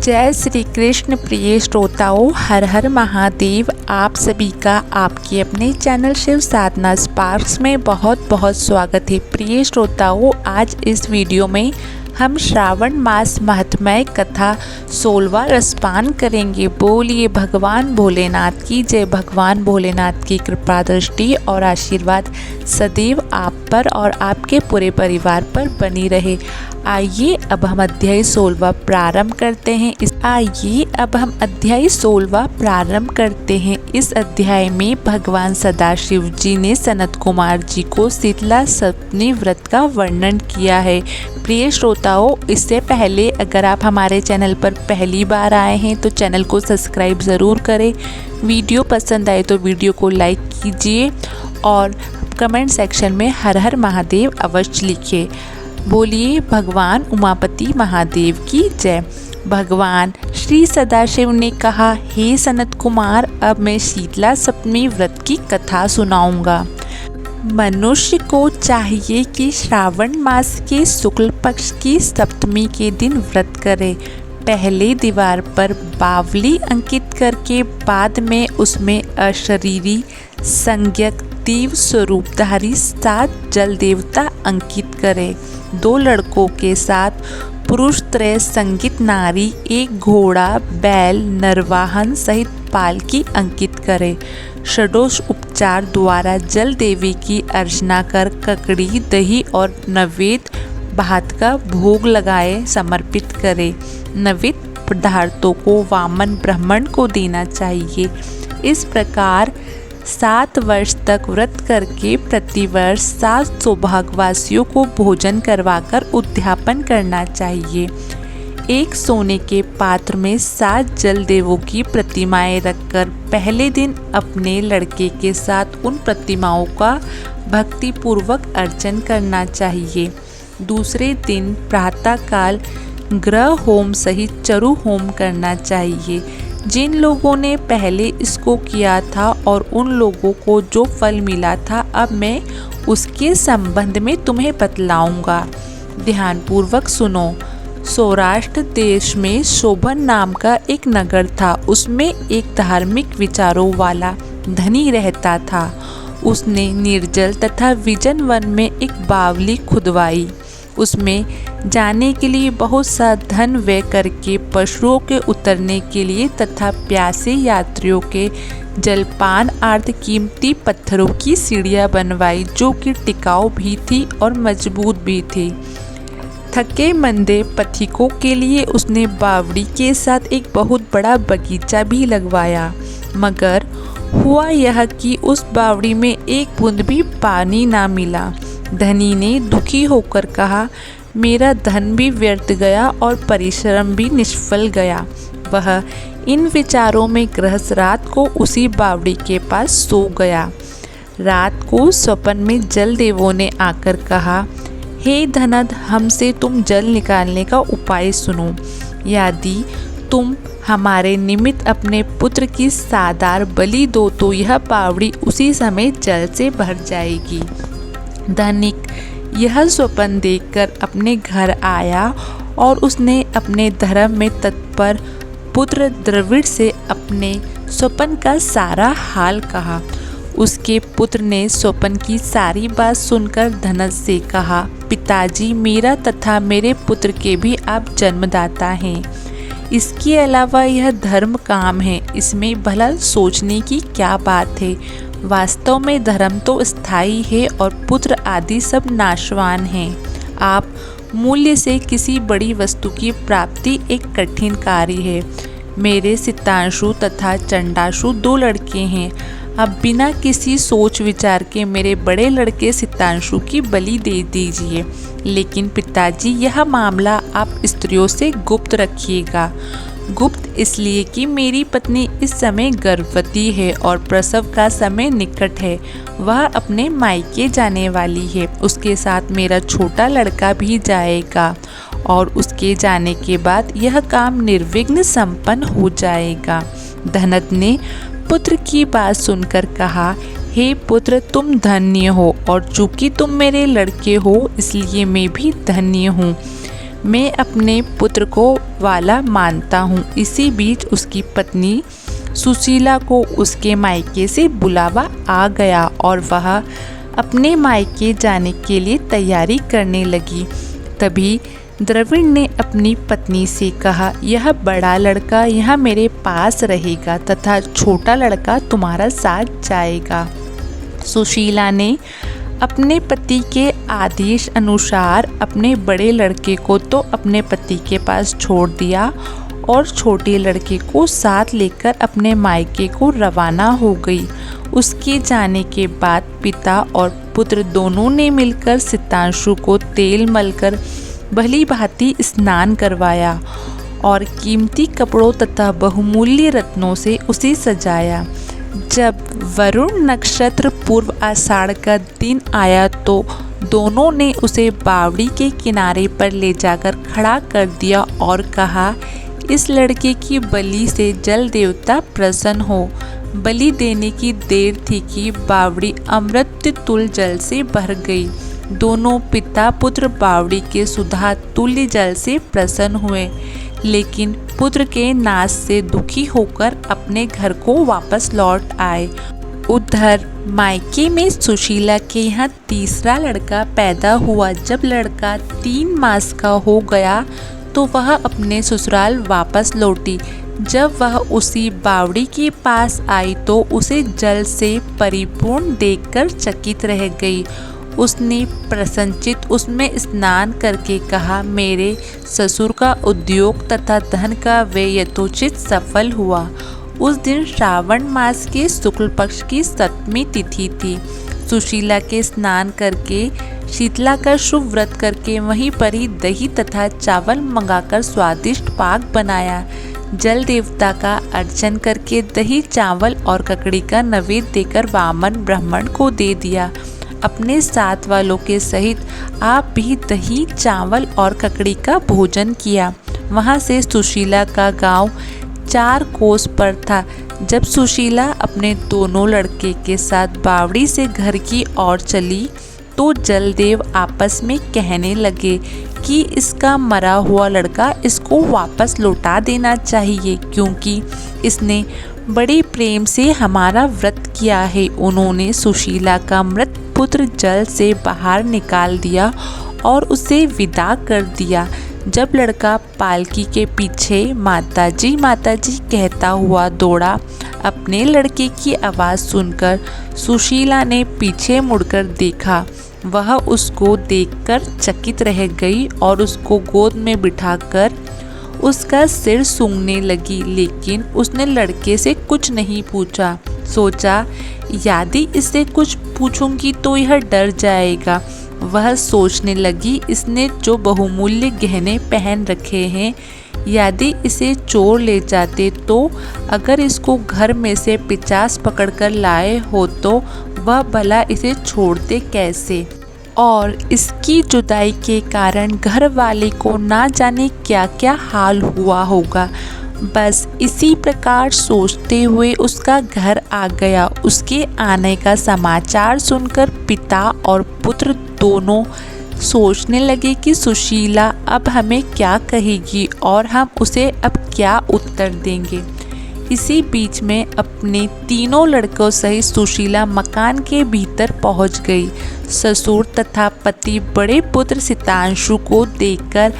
जय श्री कृष्ण प्रिय श्रोताओं, हर हर महादेव। आप सभी का आपके अपने चैनल शिव साधना स्पार्क्स में बहुत बहुत स्वागत है। प्रिय श्रोताओं, आज इस वीडियो में हम श्रावण मास महात्म्य कथा 16वां रसपान करेंगे। बोलिए भगवान भोलेनाथ की जय। भगवान भोलेनाथ की कृपा दृष्टि और आशीर्वाद सदैव आप पर और आपके पूरे परिवार पर बनी रहे। आइए अब हम अध्याय 16वां प्रारंभ करते हैं। इस अध्याय में भगवान सदाशिव जी ने सनत कुमार जी को शीतला सप्तमी व्रत का वर्णन किया है। प्रिय श्रोताओं, इससे पहले अगर आप हमारे चैनल पर पहली बार आए हैं तो चैनल को सब्सक्राइब ज़रूर करें। वीडियो पसंद आए तो वीडियो को लाइक कीजिए और कमेंट सेक्शन में हर हर महादेव अवश्य लिखिए। बोलिए भगवान उमापति महादेव की जय। भगवान श्री सदाशिव ने कहा, हे सनत कुमार, अब मैं शीतला सप्तमी व्रत की कथा सुनाऊंगा। मनुष्य को चाहिए कि श्रावण मास के शुक्ल पक्ष की सप्तमी के दिन व्रत करे। पहले दीवार पर बावली अंकित करके बाद में उसमें अशरीरी संज्ञक देव स्वरूपधारी 7 जल देवता अंकित करे। 2 लड़कों के साथ पुरुष त्रय संगीत नारी, 1 घोड़ा, बैल, नरवाहन सहित पालकी अंकित करे। षोडश उपचार द्वारा जल देवी की अर्चना कर ककड़ी, दही और नैवेद्य भात का भोग लगाए समर्पित करे। नैवेद्य पदार्थों को वामन ब्राह्मण को देना चाहिए। इस प्रकार 7 वर्ष तक व्रत करके प्रतिवर्ष 7 सौभाग्यवासियों को भोजन करवाकर उद्यापन करना चाहिए। एक सोने के पात्र में 7 जल देवों की प्रतिमाएं रखकर पहले दिन अपने लड़के के साथ उन प्रतिमाओं का भक्तिपूर्वक अर्चन करना चाहिए। दूसरे दिन प्रातःकाल ग्रह होम सहित चरु होम करना चाहिए। जिन लोगों ने पहले इसको किया था और उन लोगों को जो फल मिला था, अब मैं उसके संबंध में तुम्हें बतलाऊंगा। ध्यानपूर्वक सुनो। सौराष्ट्र देश में शोभन नाम का एक नगर था। उसमें एक धार्मिक विचारों वाला धनी रहता था। उसने निर्जल तथा विजन वन में एक बावली खुदवाई। उसमें जाने के लिए बहुत सा धन व्यय करके पशुओं के उतरने के लिए तथा प्यासे यात्रियों के जलपान आदि कीमती पत्थरों की सीढ़ियाँ बनवाई, जो कि टिकाऊ भी थी और मजबूत भी थी। थके मंदे पथिकों के लिए उसने बावड़ी के साथ एक बहुत बड़ा बगीचा भी लगवाया। मगर हुआ यह कि उस बावड़ी में एक बूंद भी पानी ना मिला। धनी ने दुखी होकर कहा, मेरा धन भी व्यर्थ गया और परिश्रम भी निष्फल गया। वह इन विचारों में गृहस्थ रात को उसी बावड़ी के पास सो गया। रात को स्वप्न में जल देवों ने आकर कहा, हे धनद, हमसे तुम जल निकालने का उपाय सुनो। यदि तुम हमारे निमित्त अपने पुत्र की सादार बलि दो तो यह बावड़ी उसी समय जल से भर जाएगी। धनिक यह स्वप्न देखकर अपने घर आया और उसने अपने धर्म में तत्पर पुत्र द्रविड़ से अपने स्वप्न का सारा हाल कहा। उसके पुत्र ने स्वप्न की सारी बात सुनकर धनज से कहा, पिताजी, मेरा तथा मेरे पुत्र के भी आप जन्मदाता हैं। इसके अलावा यह धर्म काम है, इसमें भला सोचने की क्या बात है। वास्तव में धर्म तो स्थायी है और पुत्र आदि सब नाशवान हैं। आप मूल्य से किसी बड़ी वस्तु की प्राप्ति एक कठिन कार्य है। मेरे सितांशु तथा चंडाशु 2 लड़के हैं। अब बिना किसी सोच विचार के मेरे बड़े लड़के सितांशु की बलि दे दीजिए। लेकिन पिताजी, यह मामला आप स्त्रियों से गुप्त रखिएगा। गुप्त इसलिए कि मेरी पत्नी इस समय गर्भवती है और प्रसव का समय निकट है। वह अपने मायके जाने वाली है। उसके साथ मेरा छोटा लड़का भी जाएगा और उसके जाने के बाद यह काम निर्विघ्न संपन्न हो जाएगा। धनद ने पुत्र की बात सुनकर कहा, हे पुत्र, तुम धन्य हो और चूंकि तुम मेरे लड़के हो इसलिए मैं भी धन्य हूँ। मैं अपने पुत्र को वाला मानता हूँ। इसी बीच उसकी पत्नी सुशीला को उसके मायके से बुलावा आ गया और वह अपने मायके जाने के लिए तैयारी करने लगी। तभी द्रविड़ ने अपनी पत्नी से कहा, यह बड़ा लड़का यहाँ मेरे पास रहेगा तथा छोटा लड़का तुम्हारा साथ जाएगा। सुशीला ने अपने पति के आदेश अनुसार अपने बड़े लड़के को तो अपने पति के पास छोड़ दिया और छोटे लड़के को साथ लेकर अपने मायके को रवाना हो गई। उसके जाने के बाद पिता और पुत्र दोनों ने मिलकर सितांशु को तेल मलकर भली भांति स्नान करवाया और कीमती कपड़ों तथा बहुमूल्य रत्नों से उसे सजाया। जब वरुण नक्षत्र पूर्व आषाढ़ का दिन आया तो दोनों ने उसे बावड़ी के किनारे पर ले जाकर खड़ा कर दिया और कहा, इस लड़के की बलि से जल देवता प्रसन्न हो। बलि देने की देर थी कि बावड़ी अमृत तुल्य जल से भर गई। दोनों पिता पुत्र बावड़ी के सुधा तुल्य जल से प्रसन्न हुए, लेकिन पुत्र के नाश से दुखी होकर अपने घर को वापस लौट आए। उधर मायके में सुशीला के यहाँ तीसरा लड़का पैदा हुआ। जब लड़का 3 मास का हो गया तो वह अपने ससुराल वापस लौटी। जब वह उसी बावड़ी के पास आई तो उसे जल से परिपूर्ण देखकर चकित रह गई। उसने प्रसन्नचित उसमें स्नान करके कहा, मेरे ससुर का उद्योग तथा धन का व्यय यथोचित सफल हुआ। उस दिन श्रावण मास के शुक्ल पक्ष की 7वीं तिथि थी। सुशीला के स्नान करके शीतला का शुभ व्रत करके वहीं पर ही दही तथा चावल मंगाकर स्वादिष्ट पाक बनाया। जल देवता का अर्चन करके दही चावल और ककड़ी का नैवेद्य देकर वामन ब्राह्मण को दे दिया। अपने साथ वालों के सहित आप भी दही चावल और ककड़ी का भोजन किया। वहाँ से सुशीला का गांव 4 कोस पर था। जब सुशीला अपने दोनों लड़के के साथ बावड़ी से घर की ओर चली तो जलदेव आपस में कहने लगे कि इसका मरा हुआ लड़का इसको वापस लौटा देना चाहिए, क्योंकि इसने बड़े प्रेम से हमारा व्रत किया है। उन्होंने सुशीला का मृत पुत्र जल से बाहर निकाल दिया और उसे विदा कर दिया। जब लड़का पालकी के पीछे माताजी माताजी कहता हुआ दौड़ा, अपने लड़के की आवाज़ सुनकर सुशीला ने पीछे मुड़कर देखा। वह उसको देखकर चकित रह गई और उसको गोद में बिठाकर उसका सिर सूंघने लगी, लेकिन उसने लड़के से कुछ नहीं पूछा। सोचा, यदि इससे कुछ पूछूंगी तो यह डर जाएगा। वह सोचने लगी, इसने जो बहुमूल्य गहने पहन रखे हैं, यदि इसे चोर ले जाते तो अगर इसको घर में से 50 पकड़कर लाए हो तो वह भला इसे छोड़ते कैसे, और इसकी जुदाई के कारण घर वाले को ना जाने क्या क्या हाल हुआ होगा। बस इसी प्रकार सोचते हुए उसका घर आ गया। उसके आने का समाचार सुनकर पिता और पुत्र दोनों सोचने लगे कि सुशीला अब हमें क्या कहेगी और हम उसे अब क्या उत्तर देंगे। इसी बीच में अपने तीनों लड़कों सहित सुशीला मकान के भीतर पहुंच गई। ससुर तथा पति बड़े पुत्र सितांशु को देखकर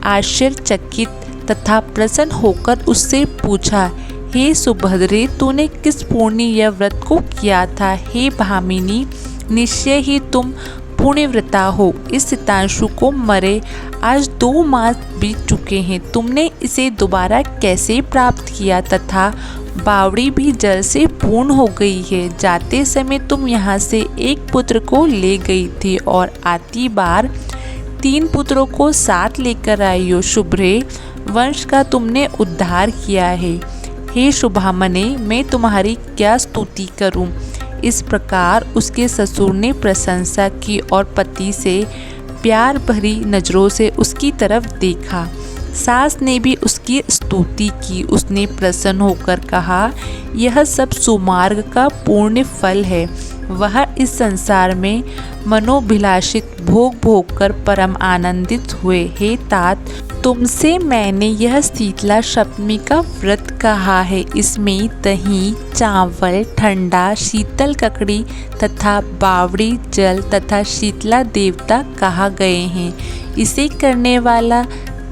आश्चर्यचकित तथा प्रसन्न होकर उससे पूछा, हे सुभद्रे, तूने किस पुण्य व्रत को किया था? हे भामिनी, निश्चय ही तुम पुण्यव्रता हो। इस सितांशु को मरे आज 2 मास बीत चुके हैं। तुमने इसे दोबारा कैसे प्राप्त किया? तथा बावड़ी भी जल से पूर्ण हो गई है। जाते समय तुम यहाँ से एक पुत्र को ले गई थी और आती बार 3 पुत्रों को साथ लेकर आई हो। शुभ्रे, वंश का तुमने उद्धार किया है। हे शुभामने, मैं तुम्हारी क्या स्तुति करूं? इस प्रकार उसके ससुर ने प्रशंसा की और पति से प्यार भरी नज़रों से उसकी तरफ देखा। सास ने भी उसकी स्तुति की। उसने प्रसन्न होकर कहा, यह सब सुमार्ग का पूर्ण फल है। वह इस संसार में मनोभिलाषित भोग भोग कर परम आनंदित हुए। हे तात, तुमसे मैंने यह शीतला सप्तमी का व्रत कहा है। इसमें दही, चावल, ठंडा, शीतल ककड़ी तथा बावड़ी जल तथा शीतला देवता कहा गए हैं। इसे करने वाला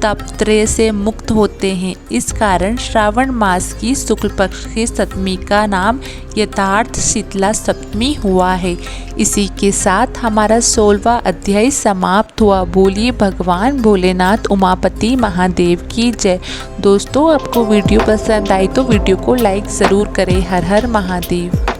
तापत्रय से मुक्त होते हैं। इस कारण श्रावण मास की शुक्ल पक्ष की सप्तमी का नाम यथार्थ शीतला सप्तमी हुआ है। इसी के साथ हमारा 16वां अध्याय समाप्त हुआ। बोलिए भगवान भोलेनाथ उमापति महादेव की जय। दोस्तों, आपको वीडियो पसंद आई तो वीडियो को लाइक ज़रूर करें। हर हर महादेव।